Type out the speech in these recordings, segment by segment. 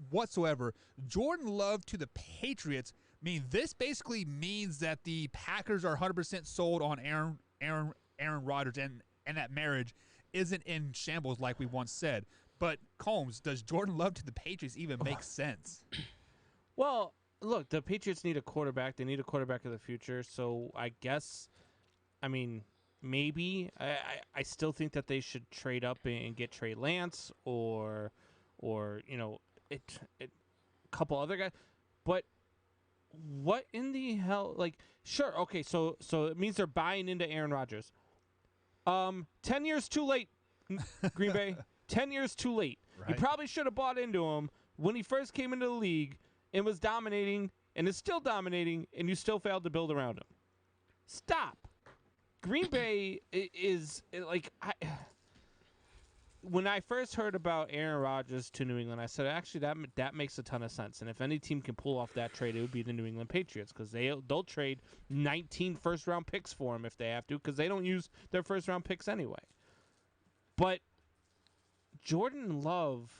whatsoever. Jordan Love to the Patriots. I mean, this basically means that the Packers are 100% sold on Aaron Rodgers, and that marriage isn't in shambles like we once said. But Combs, does Jordan Love to the Patriots even make sense? Well, look, the Patriots need a quarterback. They need a quarterback of the future. So I guess, I mean, maybe I still think that they should trade up and get Trey Lance or a couple other guys. But what in the hell? Like, sure, okay, so it means they're buying into Aaron Rodgers. 10 years too late, Green Bay. 10 years too late. Right. You probably should have bought into him when he first came into the league and was dominating and is still dominating, and you still failed to build around him. Stop. Green Bay is like, when I first heard about Aaron Rodgers to New England, I said, actually, that makes a ton of sense. And if any team can pull off that trade, it would be the New England Patriots, because they'll trade 19 first-round picks for him if they have to, because they don't use their first-round picks anyway. But Jordan Love,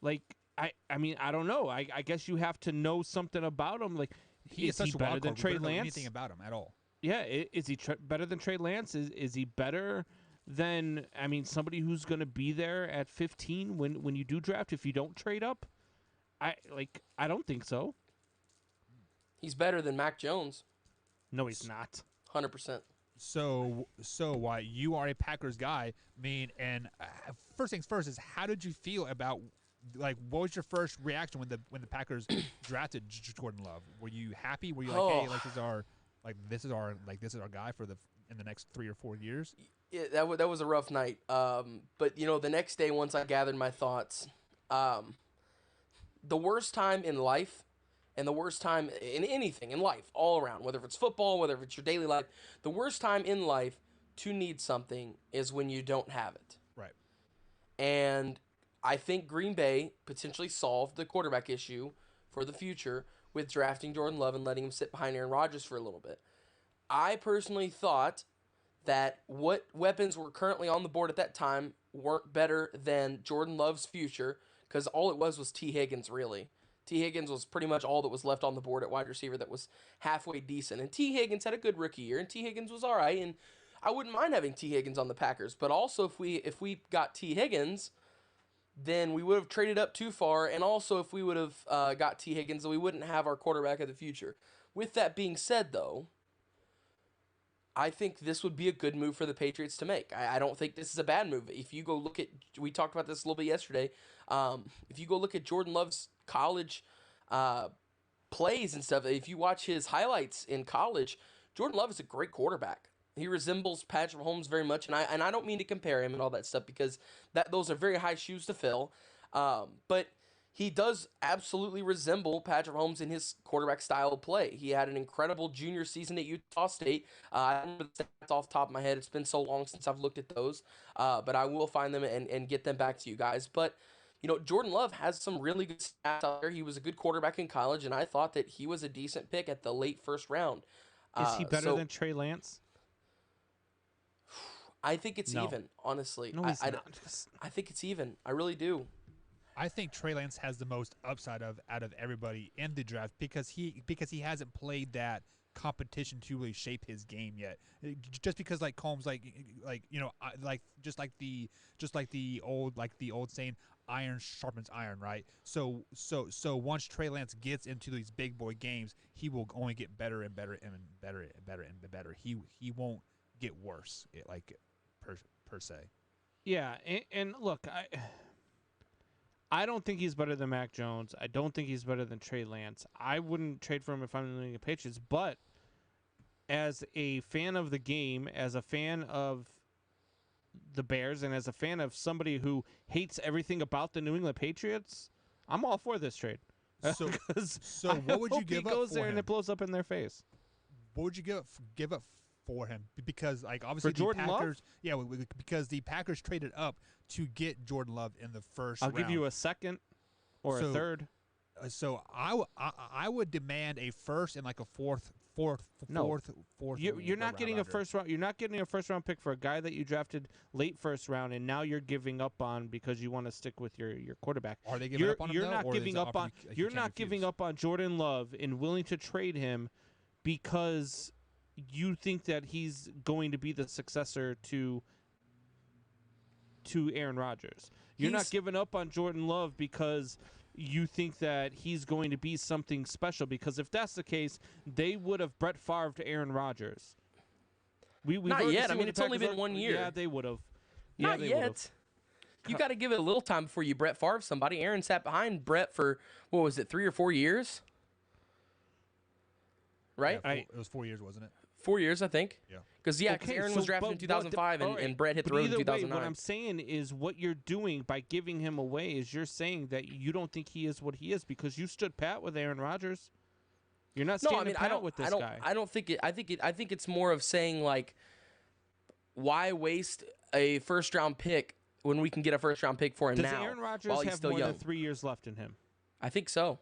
like, I mean, I don't know. I guess you have to know something about him. Like, Is he better than Trey Lance? Anything about him at all? Yeah, is he better than Trey Lance? Is he better than, I mean, somebody who's going to be there at 15 when you do draft if you don't trade up? I don't think so. He's better than Mac Jones. No, he's not. 100%. So why you are a Packers guy? I mean, and first things first is, how did you feel about, like, what was your first reaction when the Packers drafted Jordan Love? Were you happy? Were you like, hey, this is our guy for in the next 3 or 4 years? Yeah, that was a rough night. But the next day, once I gathered my thoughts, the worst time in life, and the worst time in anything in life, all around, whether it's football, whether it's your daily life, the worst time in life to need something is when you don't have it. Right. And I think Green Bay potentially solved the quarterback issue for the future with drafting Jordan Love and letting him sit behind Aaron Rodgers for a little bit. I personally thought that what weapons were currently on the board at that time weren't better than Jordan Love's future, because all it was T. Higgins, really. T. Higgins was pretty much all that was left on the board at wide receiver that was halfway decent. And T. Higgins had a good rookie year, and T. Higgins was all right, and I wouldn't mind having T. Higgins on the Packers. But also, if we got T. Higgins, then we would have traded up too far, and also if we would have got T. Higgins, then we wouldn't have our quarterback of the future. With that being said, though, I think this would be a good move for the Patriots to make. I don't think this is a bad move. If you go look at, we talked about this a little bit yesterday, if you go look at Jordan Love's college plays and stuff, if you watch his highlights in college, Jordan Love is a great quarterback. He resembles Patrick Mahomes very much, and I don't mean to compare him and all that stuff, because those are very high shoes to fill, but he does absolutely resemble Patrick Mahomes in his quarterback style of play. He had an incredible junior season at Utah State. I don't remember the stats off the top of my head. It's been so long since I've looked at those, but I will find them and get them back to you guys. But Jordan Love has some really good stats out there. He was a good quarterback in college, and I thought that he was a decent pick at the late first round. Is he better than Trey Lance? I think it's even, honestly. No, he's not. I think it's even. I really do. I think Trey Lance has the most upside out of everybody in the draft, because he hasn't played that competition to really shape his game yet. Just because, like Combs, just like the old saying, iron sharpens iron, right? So once Trey Lance gets into these big boy games, he will only get better and better and better and better and better. He won't get worse, per se. Yeah, and look, I don't think he's better than Mac Jones. I don't think he's better than Trey Lance. I wouldn't trade for him if I'm in the New England Patriots. But as a fan of the game, as a fan of the Bears, and as a fan of somebody who hates everything about the New England Patriots, I'm all for this trade. So what would you give up for him? He goes there and it blows up in their face. What would you give up for him? Because, like, obviously for Jordan the Packers, Love? because the Packers traded up to get Jordan Love in the first round. I'll give you a second or a third. So I would demand a first and like a fourth fourth. You're not getting a first round. You're not getting a first round pick for a guy that you drafted late first round, and now you're giving up on because you want to stick with your quarterback. Are they giving up on him? You're not giving up on. You're not giving up on Jordan Love and willing to trade him because you think that he's going to be the successor to Aaron Rodgers. You're not giving up on Jordan Love because you think that he's going to be something special, because if that's the case, they would have Brett Favre to Aaron Rodgers. Not yet. I mean, it's only been 1 year. Yeah, they would have. Not yet. You got to give it a little time before you Brett Favre somebody. Aaron sat behind Brett for, what was it, 3 or 4 years? Right? Yeah, it was 4 years, wasn't it? 4 years, I think. Yeah. Because Aaron was drafted in 2005 and Brett hit the road in 2009. What I'm saying is what you're doing by giving him away is you're saying that you don't think he is what he is because you stood pat with Aaron Rodgers. You're not standing pat with this guy. I don't think it. I think it's more of saying, like, why waste a first round pick when we can get a first round pick for him now? Does Aaron Rodgers have more than 3 years left in him? I think so.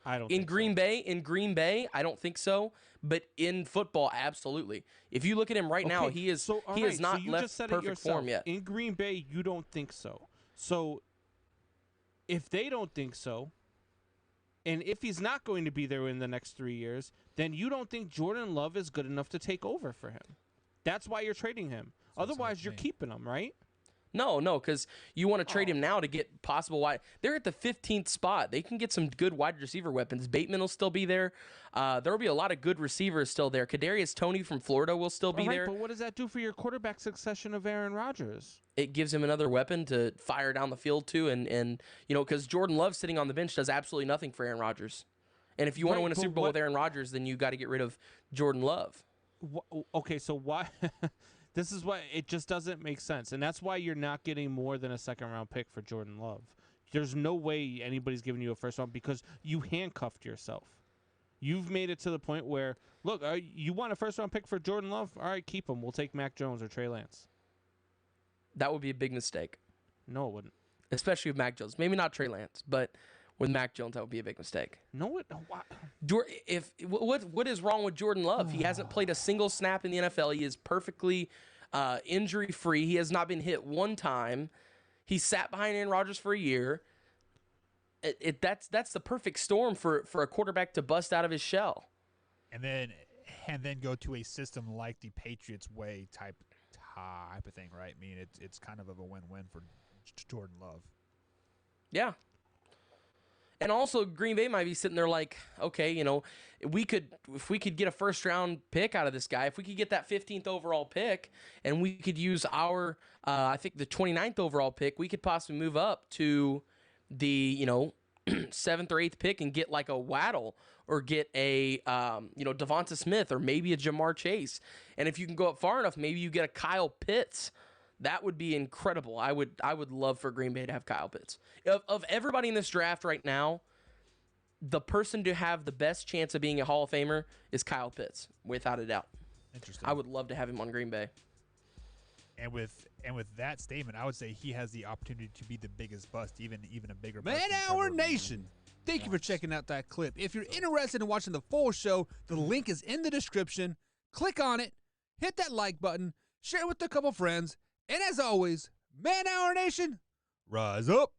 I don't. In Green Bay, I don't think so. But in football, absolutely. If you look at him right now, he has not left perfect form yet. In Green Bay, you don't think so. So if they don't think so, and if he's not going to be there in the next 3 years, then you don't think Jordan Love is good enough to take over for him. That's why you're trading him. Otherwise, you're keeping him, right? No, because you want to trade him now to get possible wide. They're at the 15th spot. They can get some good wide receiver weapons. Bateman will still be there. There will be a lot of good receivers still there. Kadarius Toney from Florida will still be there. But what does that do for your quarterback succession of Aaron Rodgers? It gives him another weapon to fire down the field to, and because Jordan Love sitting on the bench does absolutely nothing for Aaron Rodgers. And if you want to win a Super Bowl with Aaron Rodgers, then you got to get rid of Jordan Love. Okay, so why? This is why it just doesn't make sense, and that's why you're not getting more than a second-round pick for Jordan Love. There's no way anybody's giving you a first round because you handcuffed yourself. You've made it to the point where, look, you want a first-round pick for Jordan Love? All right, keep him. We'll take Mac Jones or Trey Lance. That would be a big mistake. No, it wouldn't. Especially with Mac Jones. Maybe not Trey Lance, but with Mac Jones, that would be a big mistake. No, what is wrong with Jordan Love? He hasn't played a single snap in the NFL. He is perfectly injury-free. He has not been hit one time. He sat behind Aaron Rodgers for a year. That's the perfect storm for a quarterback to bust out of his shell. And then go to a system like the Patriots way type of thing, right? I mean, it's kind of a win-win for Jordan Love. Yeah. And also, Green Bay might be sitting there like, okay, if we could get a first-round pick out of this guy, if we could get that 15th overall pick, and we could use our, I think the 29th overall pick, we could possibly move up to the, 7th or 8th pick and get like a Waddle or get a, Devonta Smith or maybe a Jamar Chase. And if you can go up far enough, maybe you get a Kyle Pitts. That would be incredible. I would love for Green Bay to have Kyle Pitts. Of everybody in this draft right now, the person to have the best chance of being a Hall of Famer is Kyle Pitts, without a doubt. Interesting. I would love to have him on Green Bay. And with that statement, I would say he has the opportunity to be the biggest bust, even a bigger bust. Man Hour Nation, thank you for checking out that clip. If you're interested in watching the full show, the link is in the description. Click on it, hit that like button, share it with a couple friends. And as always, Man Hour Nation, rise up.